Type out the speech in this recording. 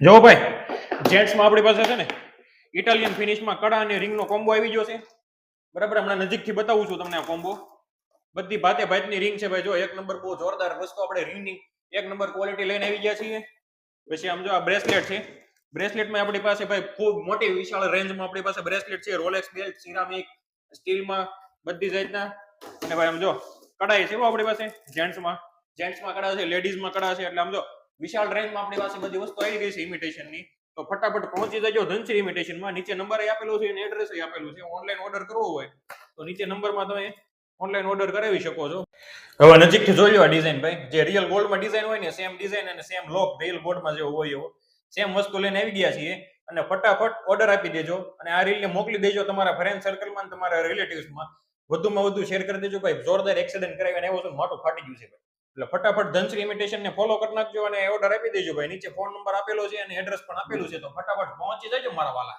જો ભાઈ જેન્ટ્સમાં આપણી પાસે છે ને ઇટાલિયન ફિનિશમાં કડા અને રિંગનો કોમ્બો આવી ગયો છે બરાબર. હમણાં નજીકથી બતાવું છું તમને આ કોમ્બો. બધી ભાતે ભાતની રિંગ છે ભાઈ. જો એક નંબર બહુ જોરદાર વસ્તુ આપણે રિંગની એક નંબર ક્વોલિટી લઈને આવી ગયા છીએ. પછી આમ જો આ બ્રેસલેટ છે. બ્રેસલેટમાં આપણી પાસે ભાઈ ખૂબ મોટી વિશાળ રેન્જમાં આપણી પાસે બ્રેસલેટ છે. રોલેક્સ બેલ્ટ, સિરામિક, સ્ટીલમાં બધી જાતના. અને ભાઈ આમ જો કડાઈ છે આપણી પાસે જેન્ટ્સમાં કડા છે, લેડીઝમાં કડા છે. એટલે આમ જો વિશાળ રેન્જમાં આપણી પાસે બધી વસ્તુ આવી ગઈ છે ઇમિટેશનની. તો ફટાફટ પહોંચી જજો ધનશ્રી ઇમિટેશનમાં. નીચે નંબર આપેલો છે અને એડ્રેસ આપેલું છે. ઓનલાઈન ઓર્ડર કરવો હોય તો નીચે નંબરમાં તમે ઓનલાઈન ઓર્ડર કરાવી શકો છો. હવે નજીકથી જોઈ લો આ ડિઝાઇન ભાઈ. જે રિયલ ગોલ્ડમાં ડિઝાઇન હોય ને સેમ ડિઝાઇન અને સેમ લોક રિયલ ગોલ્ડમાં જેવો હોય એવો સેમ વસ્તુ લઈને આવી ગયા છીએ. અને ફટાફટ ઓર્ડર આપી દેજો અને આ રીલને મોકલી દેજો તમારા ફ્રેન્ડ સર્કલમાં, તમારા રિલેટિવ્સમાં. વધુમાં વધુ શેર કરી દેજો ભાઈ. જોરદાર એક્સિડન્ટ કરાવીને આવ્યો છું, મોટું ફાટી ગયું છે ભાઈ. એટલે ફટાફટ ધનશ્રી ઇમિટેશન ને ફોલો કરી નાખજો અને ઓર્ડર આપી દેજો ભાઈ. નીચે ફોન નંબર આપેલો છે અને એડ્રેસ પણ આપેલું છે. તો ફટાફટ પહોંચી જજો મારા વાલા.